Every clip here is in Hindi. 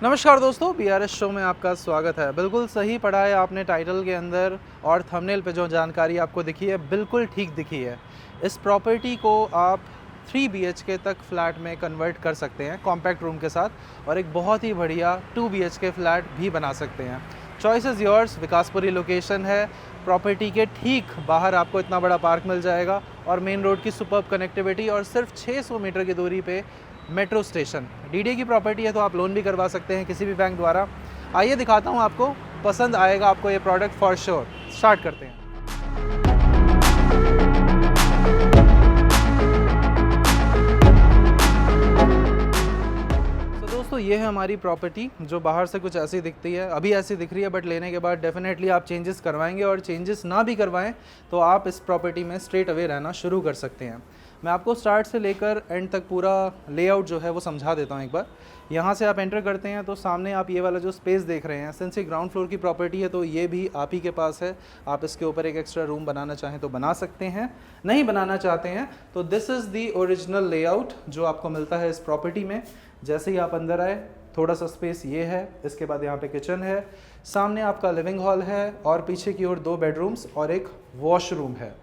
नमस्कार दोस्तों, बीआरएस शो में आपका स्वागत है। बिल्कुल सही पढ़ा है आपने टाइटल के अंदर और थंबनेल पे जो जानकारी आपको दिखी है बिल्कुल ठीक दिखी है। इस प्रॉपर्टी को आप 3 बीएचके तक फ्लैट में कन्वर्ट कर सकते हैं कॉम्पैक्ट रूम के साथ और एक बहुत ही बढ़िया 2 बीएचके फ्लैट भी बना सकते हैं। Choice is yours. Vikaspuri location है। प्रॉपर्टी के ठीक बाहर आपको इतना बड़ा पार्क मिल जाएगा और मेन रोड की सुपर्ब कनेक्टिविटी और सिर्फ 600 मीटर की दूरी पे मेट्रो स्टेशन। डीडी की प्रॉपर्टी है तो आप लोन भी करवा सकते हैं किसी भी बैंक द्वारा। आइए दिखाता हूँ आपको, पसंद आएगा आपको ये प्रोडक्ट फॉर श्योर। स्टार्ट करते हैं। तो दोस्तों ये है हमारी प्रॉपर्टी जो बाहर से कुछ ऐसी दिखती है, अभी ऐसी दिख रही है, बट लेने के बाद डेफिनेटली आप चेंजेस करवाएंगे और चेंजेस ना भी करवाएं तो आप इस प्रॉपर्टी में स्ट्रेट अवे रहना शुरू कर सकते हैं। मैं आपको स्टार्ट से लेकर एंड तक पूरा लेआउट जो है वो समझा देता हूँ एक बार। यहाँ से आप एंटर करते हैं तो सामने आप ये वाला जो स्पेस देख रहे हैं, सिंस ये ग्राउंड फ्लोर की प्रॉपर्टी है तो ये भी आप ही के पास है। आप इसके ऊपर एक एक्स्ट्रा रूम बनाना चाहें तो बना सकते हैं, नहीं बनाना चाहते हैं तो this is the original layout जो आपको मिलता है इस प्रॉपर्टी में। जैसे ही आप अंदर आए, थोड़ा सा स्पेस ये है, इसके बाद यहाँ पे किचन है, सामने आपका लिविंग हॉल है और पीछे की ओर 2 बेडरूम्स और एक वॉशरूम है।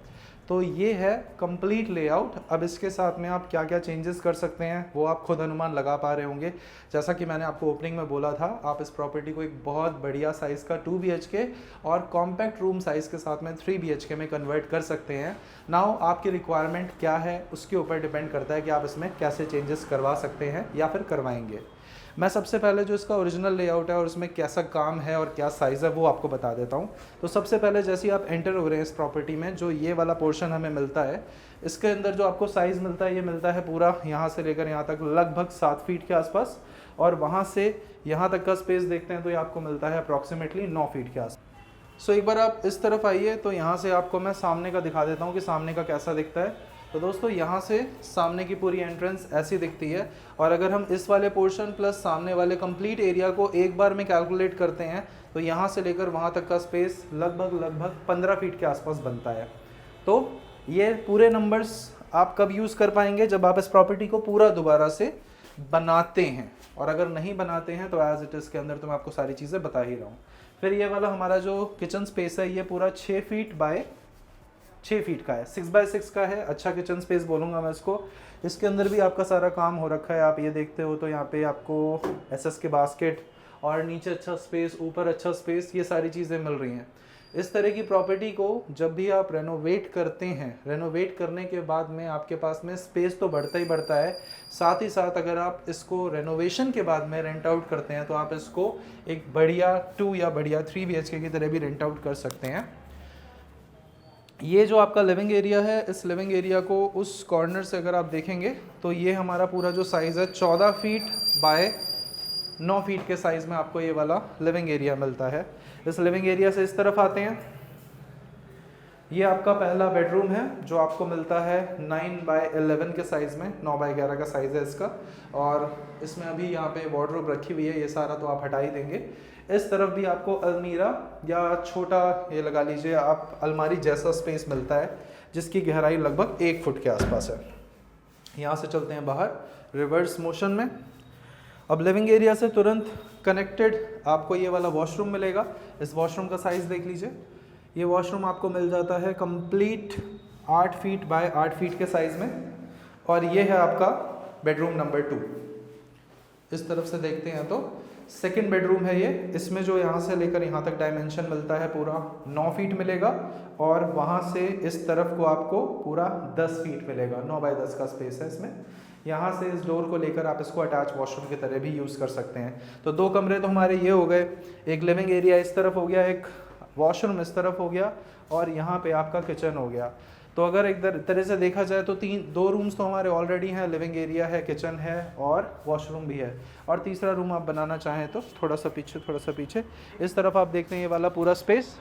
तो ये है कंप्लीट लेआउट। अब इसके साथ में आप क्या क्या चेंजेस कर सकते हैं वो आप खुद अनुमान लगा पा रहे होंगे। जैसा कि मैंने आपको ओपनिंग में बोला था, आप इस प्रॉपर्टी को एक बहुत बढ़िया साइज़ का 2 बीएचके और कॉम्पैक्ट रूम साइज़ के साथ में 3 बीएचके में कन्वर्ट कर सकते हैं। नाउ आपकी रिक्वायरमेंट क्या है उसके ऊपर डिपेंड करता है कि आप इसमें कैसे चेंजेस करवा सकते हैं या फिर करवाएंगे। मैं सबसे पहले जो इसका ओरिजिनल लेआउट है और उसमें कैसा काम है और क्या साइज़ है वो आपको बता देता हूँ। तो सबसे पहले जैसे ही आप एंटर हो रहे हैं इस प्रॉपर्टी में, जो ये वाला पोर्शन हमें मिलता है, इसके अंदर जो आपको साइज़ मिलता है ये मिलता है पूरा यहाँ से लेकर यहाँ तक लगभग 7 फीट के आसपास, और वहाँ से यहाँ तक का स्पेस देखते हैं तो ये आपको मिलता है अप्रॉक्सीमेटली 9 फीट के आसपास। सो एक बार आप इस तरफ आइए तो यहाँ से आपको मैं सामने का दिखा देता हूँ कि सामने का कैसा दिखता है। तो दोस्तों यहाँ से सामने की पूरी एंट्रेंस ऐसी दिखती है, और अगर हम इस वाले पोर्शन प्लस सामने वाले कंप्लीट एरिया को एक बार में कैलकुलेट करते हैं तो यहाँ से लेकर वहाँ तक का स्पेस लगभग 15 फीट के आसपास बनता है। तो ये पूरे नंबर्स आप कब यूज़ कर पाएंगे? जब आप इस प्रॉपर्टी को पूरा दोबारा से बनाते हैं, और अगर नहीं बनाते हैं तो एज इट इज़ के अंदर तो मैं आपको सारी चीज़ें बता ही रहा हूँ। फिर ये वाला हमारा जो किचन स्पेस है ये पूरा 6 फीट बाय 6 फीट का है, 6 बाय 6 का है। अच्छा किचन स्पेस बोलूँगा मैं इसको। इसके अंदर भी आपका सारा काम हो रखा है, आप ये देखते हो तो यहाँ पे आपको एसएस के बास्केट और नीचे अच्छा स्पेस, ऊपर अच्छा स्पेस, ये सारी चीज़ें मिल रही हैं। इस तरह की प्रॉपर्टी को जब भी आप रेनोवेट करते हैं, रेनोवेट करने के बाद में आपके पास में स्पेस तो बढ़ता ही बढ़ता है, साथ ही साथ अगर आप इसको रेनोवेशन के बाद में रेंट आउट करते हैं तो आप इसको एक बढ़िया 2 या बढ़िया 3 बीएचके की तरह भी रेंट आउट कर सकते हैं। ये जो आपका लिविंग एरिया है, इस लिविंग एरिया को उस कॉर्नर से अगर आप देखेंगे तो ये हमारा पूरा जो साइज़ है 14 फीट बाय 9 फीट के साइज़ में आपको ये वाला लिविंग एरिया मिलता है। इस लिविंग एरिया से इस तरफ आते हैं, ये आपका पहला बेडरूम है जो आपको मिलता है 9 बाय 11 के साइज़ में, 9 बाय 11 का साइज़ है इसका। और इसमें अभी यहाँ पे वार्डरोब रखी हुई है, ये सारा तो आप हटा ही देंगे। इस तरफ भी आपको अलमीरा या छोटा ये लगा लीजिए आप अलमारी जैसा स्पेस मिलता है जिसकी गहराई लगभग 1 फुट के आसपास है। यहाँ से चलते हैं बाहर रिवर्स मोशन में। अब लिविंग एरिया से तुरंत कनेक्टेड आपको ये वाला वॉशरूम मिलेगा। इस वॉशरूम का साइज़ देख लीजिए, ये वॉशरूम आपको मिल जाता है कंप्लीट 8 फीट बाय 8 फीट के साइज़ में, और ये है आपका बेडरूम नंबर 2। इस तरफ से देखते हैं तो सेकंड बेडरूम है ये। इसमें जो यहाँ से लेकर यहाँ तक डायमेंशन मिलता है पूरा 9 फीट मिलेगा, और वहाँ से इस तरफ को आपको पूरा 10 फीट मिलेगा। 9 बाय 10 का स्पेस है इसमें। यहाँ से इस डोर को लेकर आप इसको अटैच वॉशरूम की तरह भी यूज़ कर सकते हैं। तो 2 कमरे तो हमारे ये हो गए, एक लिविंग एरिया इस तरफ हो गया, एक वॉशरूम इस तरफ हो गया, और यहाँ पे आपका किचन हो गया। तो अगर एक तरह से देखा जाए तो 2 रूम्स तो हमारे ऑलरेडी हैं, लिविंग एरिया है, किचन है और वॉशरूम भी है। और तीसरा रूम आप बनाना चाहें तो थोड़ा सा पीछे इस तरफ आप देखते हैं ये वाला पूरा स्पेस।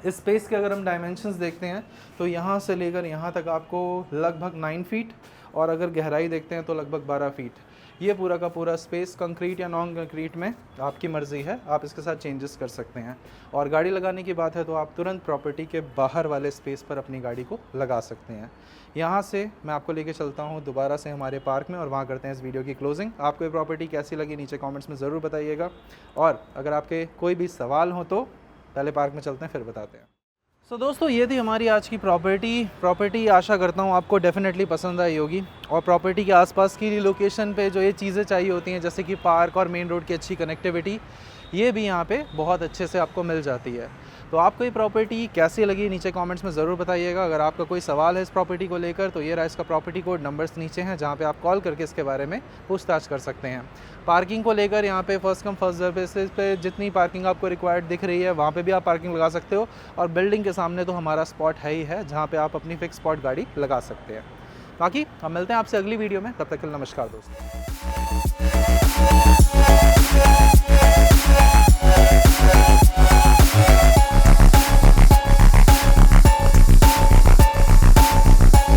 इस स्पेस के अगर हम डायमेंशंस देखते हैं तो यहाँ से लेकर यहाँ तक आपको लगभग 9 फीट, और अगर गहराई देखते हैं तो लगभग 12 फीट। ये पूरा का पूरा स्पेस कंक्रीट या नॉन कंक्रीट में आपकी मर्ज़ी है, आप इसके साथ चेंजेस कर सकते हैं। और गाड़ी लगाने की बात है तो आप तुरंत प्रॉपर्टी के बाहर वाले स्पेस पर अपनी गाड़ी को लगा सकते हैं। यहाँ से मैं आपको लेके चलता हूँ दोबारा से हमारे पार्क में और वहाँ करते हैं इस वीडियो की क्लोजिंग। आपको ये प्रॉपर्टी कैसी लगी नीचे कमेंट्स में ज़रूर बताइएगा, और अगर आपके कोई भी सवाल हो तो पहले पार्क में चलते हैं फिर बताते हैं। दोस्तों ये थी हमारी आज की प्रॉपर्टी आशा करता हूँ आपको डेफिनेटली पसंद आई होगी। और प्रॉपर्टी के आसपास की लोकेशन पे जो ये चीज़ें चाहिए होती हैं जैसे कि पार्क और मेन रोड की अच्छी कनेक्टिविटी, ये भी यहाँ पे बहुत अच्छे से आपको मिल जाती है। तो आपको ये प्रॉपर्टी कैसी लगी नीचे कमेंट्स में ज़रूर बताइएगा। अगर आपका कोई सवाल है इस प्रॉपर्टी को लेकर तो ये रहा इसका प्रॉपर्टी कोड, नंबर्स नीचे हैं जहाँ पे आप कॉल करके इसके बारे में पूछताछ कर सकते हैं। पार्किंग को लेकर यहाँ पे first come first serve basis पे जितनी पार्किंग आपको रिक्वायर्ड दिख रही है वहाँ पे भी आप पार्किंग लगा सकते हो, और बिल्डिंग के सामने तो हमारा स्पॉट है ही है जहाँ पे आप अपनी फिक्स स्पॉट गाड़ी लगा सकते हैं। बाकी हम मिलते हैं आपसे अगली वीडियो में, तब तक के लिए नमस्कार दोस्तों।